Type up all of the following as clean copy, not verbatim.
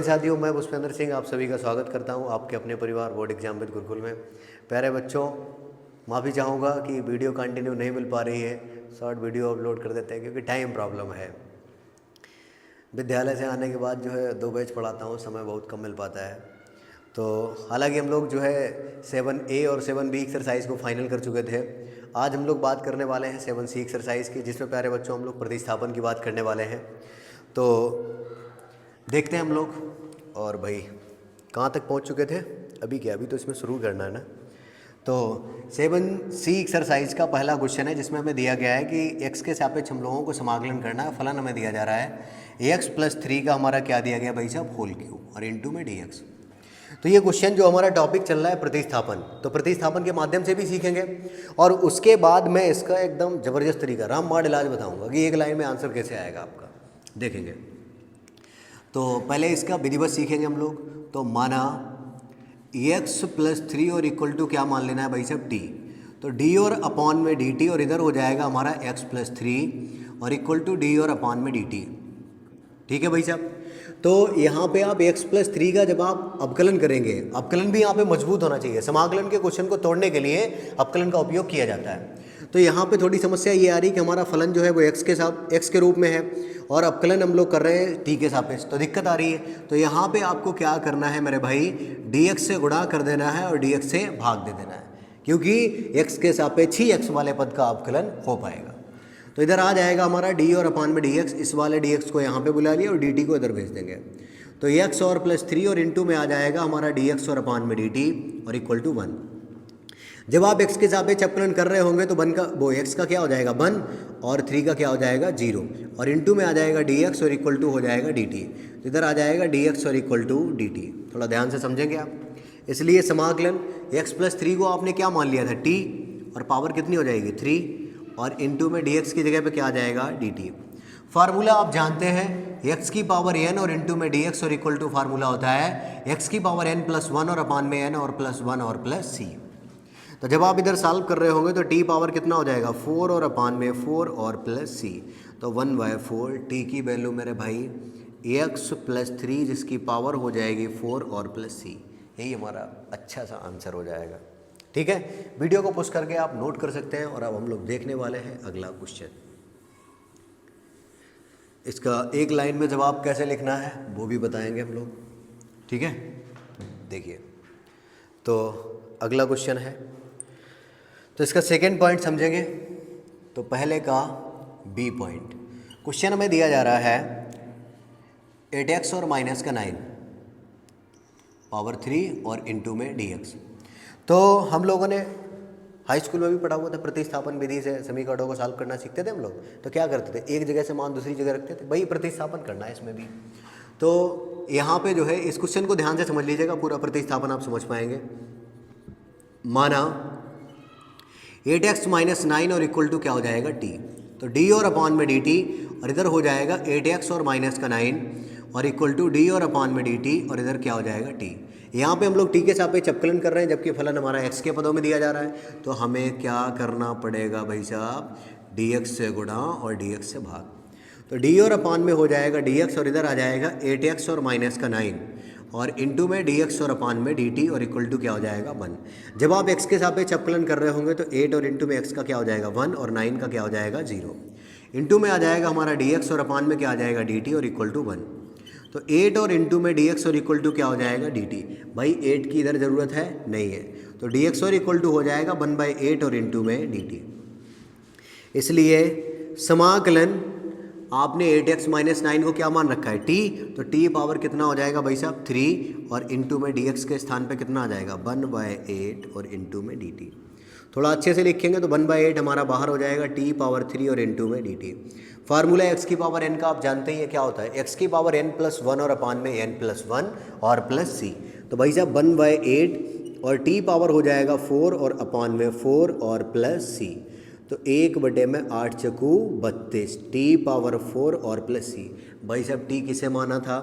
साथियों, मैं पुष्पेंद्र सिंह आप सभी का स्वागत करता हूं आपके अपने परिवार बोर्ड एग्जाम विद गुरुकुल में। प्यारे बच्चों, माफ़ी चाहूँगा कि वीडियो कंटिन्यू नहीं मिल पा रही है। शॉर्ट वीडियो अपलोड कर देते हैं क्योंकि टाइम प्रॉब्लम है। विद्यालय से आने के बाद जो है 2 बैच पढ़ाता हूँ, समय बहुत कम मिल पाता है। तो हालांकि हम लोग जो है 7A और 7B एक्सरसाइज को फाइनल कर चुके थे। आज हम लोग बात करने वाले हैं 7C एक्सरसाइज की, जिसमें प्यारे बच्चों हम लोग प्रतिस्थापन की बात करने वाले हैं। तो देखते हैं हम लोग। और भाई कहाँ तक पहुँच चुके थे? अभी क्या, अभी तो इसमें शुरू करना है ना। तो 7C एक्सरसाइज का पहला क्वेश्चन है, जिसमें हमें दिया गया है कि x के सापेक्ष हम लोगों को समाकलन करना है। फलन हमें दिया जा रहा है x + 3 का हमारा क्या दिया गया भाई साहब, होल क्यूब और इनटू में dx। तो ये क्वेश्चन जो हमारा टॉपिक चल रहा है प्रतिस्थापन, तो प्रतिस्थापन के माध्यम से भी सीखेंगे और उसके बाद मैं इसका एकदम ज़बरदस्त तरीका रामबाण इलाज बताऊंगा कि एक लाइन में आंसर कैसे आएगा आपका, देखेंगे। तो पहले इसका विधिवत सीखेंगे हम लोग। तो माना x + 3 और इक्वल टू क्या मान लेना है भाई साहब, t। तो d और अपॉन में dt और इधर हो जाएगा हमारा x + 3 और इक्वल टू d और अपॉन में dt। ठीक है भाई साहब। तो यहाँ पे आप x + 3 का जब आप अवकलन करेंगे, अवकलन भी यहाँ पे मजबूत होना चाहिए। समाकलन के क्वेश्चन को तोड़ने के लिए अवकलन का उपयोग किया जाता है। तो यहाँ पे थोड़ी समस्या ये आ रही कि हमारा फलन जो है वो x के रूप में है और अवकलन हम लोग कर रहे हैं t के सापेक्ष, तो दिक्कत आ रही है। तो यहाँ पे आपको क्या करना है मेरे भाई, dx से गुणा कर देना है और dx से भाग दे देना है, क्योंकि x के सापेक्ष ही x वाले पद का अवकलन हो पाएगा। तो इधर आ जाएगा हमारा d और अपॉन में dx, इस वाले dx को यहाँ पे बुला लिया और dt को इधर भेज देंगे। तो x और +3 और इनटू में आ जाएगा हमारा dx और अपॉन में dt और इक्वल टू 1। जब आप x के सापेक्ष अवकलन कर रहे होंगे तो x का क्या हो जाएगा 1 और 3 का क्या हो जाएगा 0 और इनटू में आ जाएगा dx और इक्वल टू हो जाएगा dt। तो इधर आ जाएगा dx और इक्वल टू dt। थोड़ा ध्यान से समझेंगे आप। इसलिए समाकलन x + 3 को आपने क्या मान लिया था, t, और पावर कितनी हो जाएगी 3 और इनटू में dx की जगह पे क्या आ जाएगा dt। फार्मूला आप जानते हैं, x की पावर n और इनटू में dx और इक्वल टू फार्मूला होता है x की पावर n + 1 और अपॉन में n और +1 और +c। तो जब आप इधर सॉल्व कर रहे होंगे तो t पावर कितना हो जाएगा 4 और अपॉन में 4 और +c। तो 1/4 t की वैल्यू मेरे भाई x + 3 जिसकी पावर हो जाएगी 4 और +c। यही हमारा अच्छा सा आंसर हो जाएगा। ठीक है, वीडियो को पुश करके आप नोट कर सकते हैं। और अब हम लोग देखने वाले हैं अगला क्वेश्चन। इसका एक लाइन में जवाब कैसे लिखना है वो भी बताएंगे हम लोग। ठीक है, देखिए। तो अगला क्वेश्चन है, तो इसका सेकेंड पॉइंट समझेंगे। तो पहले का बी पॉइंट, क्वेश्चन हमें दिया जा रहा है 8x और -9 पावर 3 और इनटू में dx। तो हम लोगों ने हाई स्कूल में भी पढ़ा हुआ था, प्रतिस्थापन विधि से समीकरणों को सॉल्व करना सीखते थे हम लोग। तो क्या करते थे, एक जगह से मान दूसरी जगह रखते थे, भाई प्रतिस्थापन करना है इसमें भी। तो यहाँ पे जो है इस क्वेश्चन को ध्यान से समझ लीजिएगा, पूरा प्रतिस्थापन आप समझ पाएंगे। माना 8x - 9 और इक्वल टू क्या हो जाएगा t। तो d और अपॉन में dt और इधर हो जाएगा 8x और -9 और इक्वल टू d और अपॉन में dt और इधर क्या हो जाएगा t। यहाँ पे हम लोग t के सापेक्ष अवकलन कर रहे हैं, जबकि फलन हमारा x के पदों में दिया जा रहा है। तो हमें क्या करना पड़ेगा भाई साहब, dx से गुणा और dx से भाग। तो d और अपॉन में हो जाएगा dx और इधर आ जाएगा 8x और -9 और इनटू में dx और अपॉन में dt और इक्वल टू क्या हो जाएगा 1। जब आप x के सापेक्ष अवकलन कर रहे होंगे तो 8 और इनटू में x का क्या हो जाएगा 1 और 9 का क्या हो जाएगा 0। इनटू में आ जाएगा हमारा dx और अपॉन में क्या आ जाएगा dt और इक्वल टू 1। तो 8 और इनटू में dx और इक्वल टू क्या हो जाएगा dt। भाई 8 की इधर ज़रूरत है नहीं है, तो dx और इक्वल टू हो जाएगा 1/8 और इनटू में dt। इसलिए समाकलन आपने 8x - 9 को क्या मान रखा है t, तो t पावर कितना हो जाएगा भाई साहब 3 और इनटू में dx के स्थान पे कितना आ जाएगा 1/8 और इनटू में dt। थोड़ा अच्छे से लिखेंगे तो 1/8 हमारा बाहर हो जाएगा, t पावर 3 और इनटू में dt। फार्मूला x की पावर n का आप जानते ही हैं क्या होता है, x की पावर n + 1 और अपॉन में n + 1 और +c। तो भाई साहब 1/8 और t पावर हो जाएगा 4 और अपॉन में 4 और +c। तो 1/8 चकू 32, t पावर 4 और +c। भाई साहब t किसे माना था,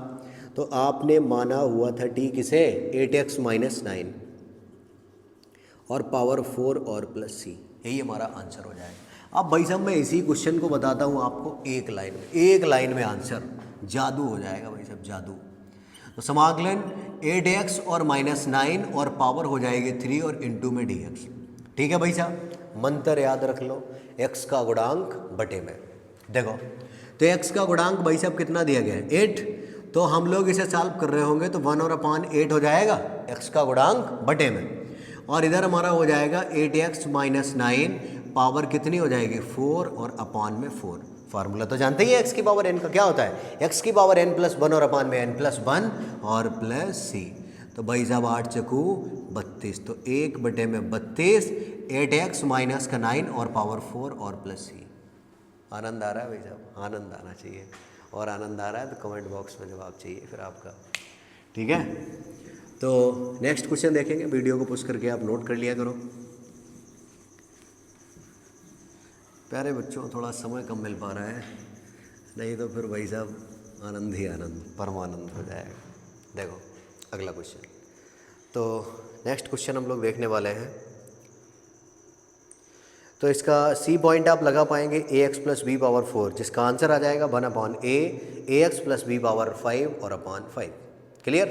तो आपने माना हुआ था t किसे 8x - 9 और पावर 4 और +c। यही हमारा आंसर हो जाएगा। अब भाई साहब मैं इसी क्वेश्चन को बताता हूँ आपको एक लाइन में आंसर, जादू हो जाएगा भाई साहब, जादू। तो समाकलन 8x और -9 और पावर हो जाएगी 3 और इंटू में dx। ठीक है भाई साहब, मंत्र याद रख लो, x का गुणांक बटे में। देखो तो x का गुणांक भाई साहब कितना दिया गया है 8, तो हम लोग इसे सॉल्व कर रहे होंगे तो 1 और अपान 8 हो जाएगा x का गुणांक बटे में, और इधर हमारा हो जाएगा 8x - 9 पावर कितनी हो जाएगी 4 और अपान में 4। फार्मूला तो जानते ही है x की पावर n का क्या होता है, x की पावर n + 1 और अपान में n + 1 और प्लस c। तो भाई साहब 8 चकू 32, तो 1/32 8x माइनस का 9 और पावर 4 और प्लस c। आनंद आ रहा है भाई साहब, आनंद आना चाहिए, और आनंद आ रहा है तो कमेंट बॉक्स में जवाब चाहिए फिर आपका। ठीक है, तो नेक्स्ट क्वेश्चन देखेंगे, वीडियो को पुश करके आप नोट कर लिया करो। प्यारे बच्चों थोड़ा समय कम मिल पा रहा है, नहीं तो फिर भाई साहब आनंद ही आनंद, परमानंद हो जाएगा। देखो अगला क्वेश्चन, तो नेक्स्ट क्वेश्चन हम लोग देखने वाले हैं। तो इसका सी पॉइंट आप लगा पाएंगे ax + b पावर 4, जिसका आंसर आ जाएगा 1/a ax + b पावर 5 और अपान 5। क्लियर।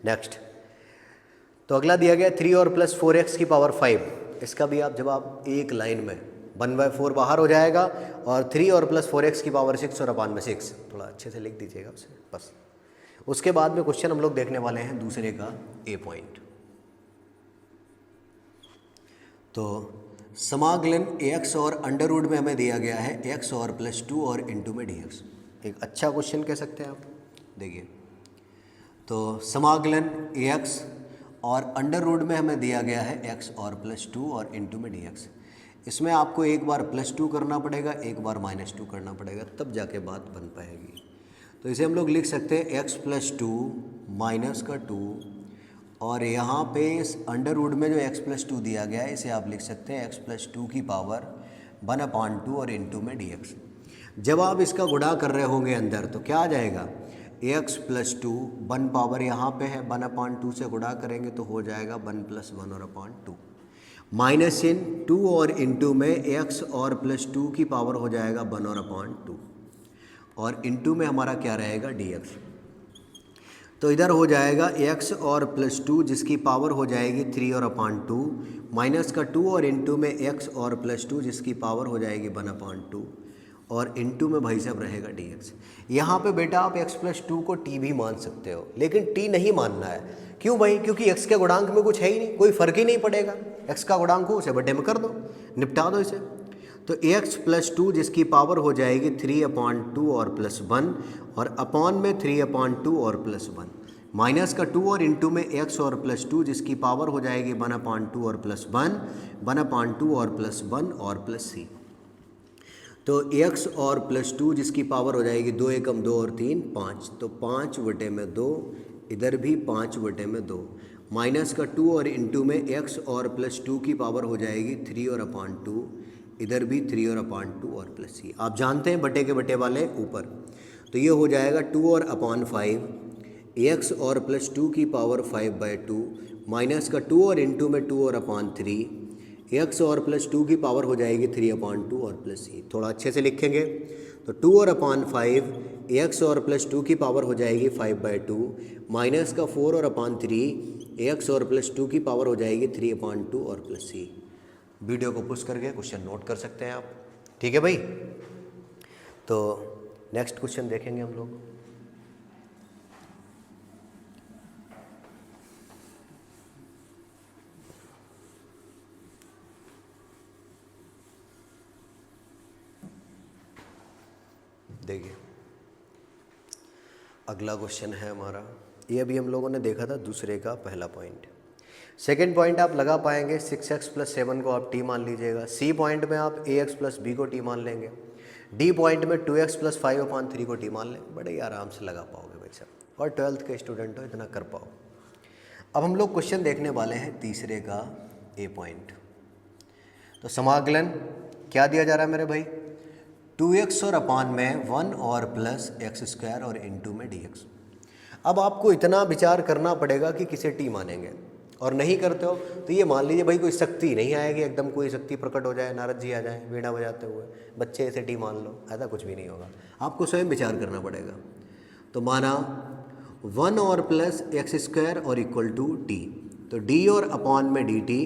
नेक्स्ट, तो अगला दिया गया 3 और प्लस 4x की पावर 5। इसका भी आप जवाब एक लाइन में 1/4 बाहर हो जाएगा, और 3 और प्लस 4x की पावर 6 और अपान में 6, थोड़ा अच्छे से लिख दीजिएगा उसे बस। उसके बाद में क्वेश्चन हम लोग देखने वाले हैं दूसरे का ए पॉइंट। तो समाकलन x और अंडर रूट में हमें दिया गया है x और +2 और इंटू में dx। एक अच्छा क्वेश्चन कह सकते हैं आप। देखिए तो समाकलन x और अंडर रूट में हमें दिया गया है x और +2 और इंटू में dx। इसमें आपको एक बार +2 करना पड़ेगा, एक बार -2 करना पड़ेगा, तब जाके बात बन पाएगी। तो इसे हम लोग लिख सकते हैं x + 2 - का 2, और यहाँ पे इस अंडर रूट में जो x + 2 दिया गया है इसे आप लिख सकते हैं x + 2 की पावर 1/2 और इंटू में dx। जब आप इसका गुणा कर रहे होंगे अंदर तो क्या आ जाएगा, x + 2 1 पावर यहाँ पे है, 1/2 से गुणा करेंगे तो हो जाएगा 1 + 1 और अपान 2, माइनस इन 2 और इंटू में x और +2 की पावर हो जाएगा 1 और अपान 2, और इंटू में हमारा क्या रहेगा dx। तो इधर हो जाएगा x और +2 जिसकी पावर हो जाएगी 3 और अपान 2, माइनस का 2 और इंटू में x और +2 जिसकी पावर हो जाएगी 1/2, और इंटू में भाई साहब रहेगा dx। यहाँ पे बेटा आप x + 2 को t भी मान सकते हो, लेकिन t नहीं मानना है। क्यों भाई, क्योंकि x के गुणांक में कुछ है ही नहीं, कोई फर्क ही नहीं पड़ेगा। x का गुणांक हो उसे बटे में कर दो, निपटा दो इसे। तो x + 2 जिसकी पावर हो जाएगी 3/2 और +1, और अपान में 3/2 और +1, माइनस का 2 और इंटू में x और +2 जिसकी पावर हो जाएगी 1/2 और +1, 1/2 और +1 और +c। तो x और +2 जिसकी पावर हो जाएगी 2 एकम 2 और 3 5, तो 5/2, इधर भी 5/2, माइनस का 2 और इंटू में x और +2 की पावर हो जाएगी 3 और अपान 2, इधर भी 3 और अपान 2 और +c। आप जानते हैं बटे के बटे वाले ऊपर, तो ये हो जाएगा 2 और अपान 5, x और +2 की पावर 5/2, माइनस का 2 और इंटू में 2 और अपान 3, x और +2 की पावर हो जाएगी 3/2 और +c। थोड़ा अच्छे से लिखेंगे तो 2 और अपान 5, x और +2 की पावर हो जाएगी 5/2, माइनस का 4 और अपान 3, x और +2 की पावर हो जाएगी 3/2 और +c। वीडियो को पुश करके क्वेश्चन नोट कर सकते हैं आप। ठीक है भाई, तो नेक्स्ट क्वेश्चन देखेंगे हम लोग। देखिए अगला क्वेश्चन है हमारा, ये अभी हम लोगों ने देखा था दूसरे का पहला पॉइंट। सेकंड पॉइंट आप लगा पाएंगे 6x + 7 को आप t मान लीजिएगा। सी पॉइंट में आप ax + b को t मान लेंगे। डी पॉइंट में 2x + 5/3 को t मान लें। बड़े ही आराम से लगा पाओगे भाई साहब, और 12th के स्टूडेंट हो इतना कर पाओ। अब हम लोग क्वेश्चन देखने वाले हैं तीसरे का ए पॉइंट। तो समाकलन क्या दिया जा रहा है मेरे भाई, 2x और अपान में 1 और +x² और इंटू में dx। अब आपको इतना विचार करना पड़ेगा कि किसे t मानेंगे, और नहीं करते हो तो ये मान लीजिए भाई कोई शक्ति नहीं आएगी, एकदम कोई शक्ति प्रकट हो जाए, नारद जी आ जाए वीणा बजाते हुए, बच्चे इसे t मान लो, ऐसा कुछ भी नहीं होगा। आपको स्वयं विचार करना पड़ेगा। तो माना 1 और प्लस एक्स स्क्वायर और इक्वल टू टी। तो डी और अपॉन में डी टी,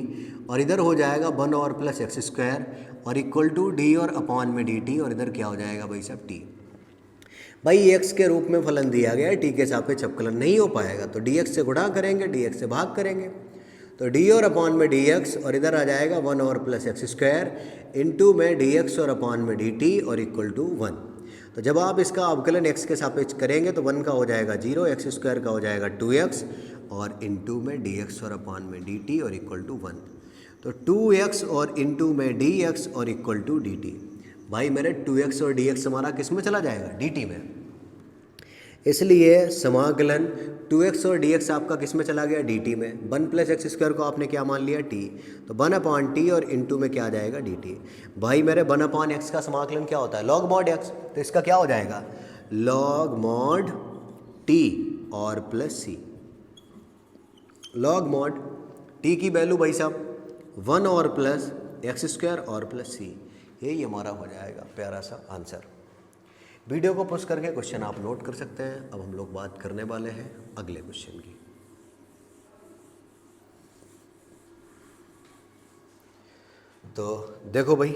और इधर हो जाएगा 1 और प्लस एक्स स्क्वायर और इक्वल टू डी और अपॉन में डी टी, और इधर क्या हो जाएगा भाई साहब टी। भाई एक्स के रूप में फलन दिया गया है, टी के सापेक्ष अवकलन नहीं हो पाएगा, तो डी एक्स से गुणा करेंगे, डी एक्स से भाग करेंगे, तो डी और अपॉन में डी एक्स, और इधर आ जाएगा 1 और प्लस एक्स स्क्वायर इंटू में डी एक्स और अपॉन में डी टी और इक्वल टू 1। तो जब आप इसका अवकलन x के सापेक्ष करेंगे तो 1 का हो जाएगा 0, एक्स स्क्वायर का हो जाएगा 2x, और इंटू में dx और अपॉन में dt और इक्वल टू 1। तो 2x और इंटू में dx और इक्वल टू dt। भाई मेरे 2x और dx हमारा किस में चला जाएगा, dt में, इसलिए समाकलन 2x और dx आपका किस में चला गया, dt में। 1 प्लस एक्स स्क्वायर को आपने क्या मान लिया, t, तो 1 अपॉन टी और इंटू में क्या आ जाएगा, dt। भाई मेरे 1 अपॉन एक्स का समाकलन क्या होता है, लॉग मॉड x, तो इसका क्या हो जाएगा, लॉग मॉड t और plus c। Log mod t की वैल्यू भाई साहब 1 और प्लस एक्स स्क्वायर और प्लस c, यही हमारा हो जाएगा प्यारा सा आंसर। वीडियो को पॉज करके क्वेश्चन आप नोट कर सकते हैं। अब हम लोग बात करने वाले हैं अगले क्वेश्चन की। तो देखो भाई,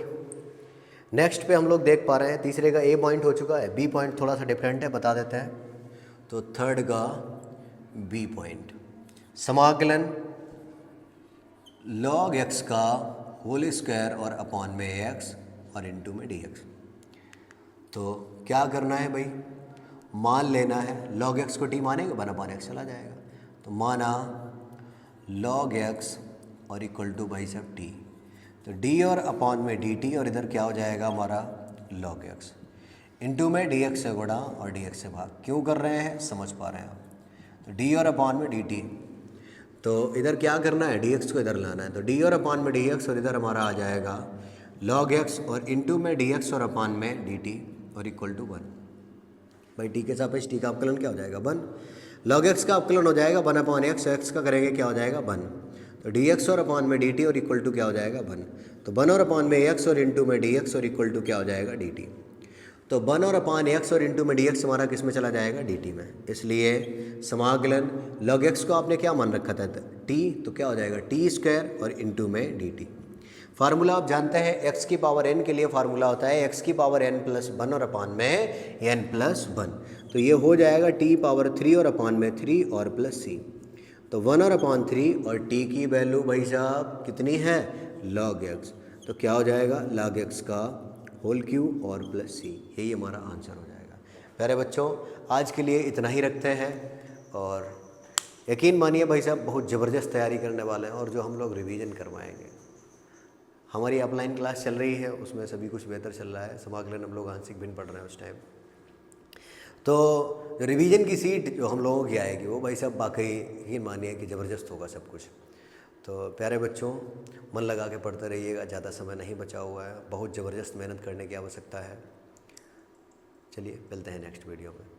नेक्स्ट पे हम लोग देख पा रहे हैं, तीसरे का ए पॉइंट हो चुका है, बी पॉइंट थोड़ा सा डिफरेंट है, बता देते हैं। तो थर्ड का बी पॉइंट, समाकलन लॉग एक्स का होल स्क्वायर और अपॉन में एक्स और इंटू में डी एक्स। तो क्या करना है भाई, मान लेना है, लॉग एक्स को टी मानेंगे, 1 अपॉन एक्स चला जाएगा, तो माना लॉग एक्स और इक्वल टू भाई साहब टी, तो डी और अपॉन में डी टी, और इधर क्या हो जाएगा हमारा लॉग एक्स, इंटू में डी एक्स से गुणा और डी एक्स से भाग। क्यों कर रहे हैं, समझ पा रहे हैं आप, तो डी और अपॉन में डी टी, तो इधर क्या करना है, डी एक्स को इधर लाना है, तो डी और अपॉन में डी एक्स, और इधर हमारा आ जाएगा लॉग एक्स और इंटू में डी एक्स और अपॉन में डी टी और इक्वल टू 1। भाई टी के सापेक्ष टी का अवकलन क्या हो जाएगा, 1। लॉग एक्स का अवकलन हो जाएगा 1 अपॉन एक्स, एक्स का करेंगे क्या हो जाएगा 1, तो डी एक्स और अपॉन में डी टी और इक्वल टू क्या हो जाएगा 1, तो 1 और अपॉन में एक्स और इंटू में डी एक्स और इक्वल टू क्या हो जाएगा डी टी। तो 1 और अपॉन एक्स और इंटू में डी एक्स हमारा किस में चला जाएगा, डी टी में, इसलिए समाकलन लॉग एक्स को आपने क्या मान रखा था, टी, तो क्या हो जाएगा टी स्क्वायर और इंटू में डी टी। फार्मूला आप जानते हैं, x की पावर n के लिए फार्मूला होता है x की पावर n प्लस 1 और अपॉन में n प्लस 1, तो ये हो जाएगा t पावर 3 और अपॉन में 3 और प्लस c, तो 1 और अपॉन 3, और t की वैल्यू भाई साहब कितनी है, log x, तो क्या हो जाएगा log x का होल क्यूब और प्लस c, यही हमारा आंसर हो जाएगा। प्यारे बच्चों, आज के लिए इतना ही रखते हैं, और यकीन मानिए भाई साहब बहुत ज़बरदस्त तैयारी करने वाले हैं, और जो हम लोग रिवीजन करवाएंगे, हमारी ऑफलाइन क्लास चल रही है, उसमें सभी कुछ बेहतर चल रहा है, समाकलन हम लोग आंशिक भिन्न पढ़ रहे हैं उस टाइम, तो रिवीजन की सीट जो हम लोगों की आएगी वो भाई साहब वाकई यकीन मानिए कि ज़बरदस्त होगा सब कुछ। तो प्यारे बच्चों, मन लगा के पढ़ते रहिएगा, ज़्यादा समय नहीं बचा हुआ है, बहुत ज़बरदस्त मेहनत करने की आवश्यकता है। चलिए मिलते हैं नेक्स्ट वीडियो में।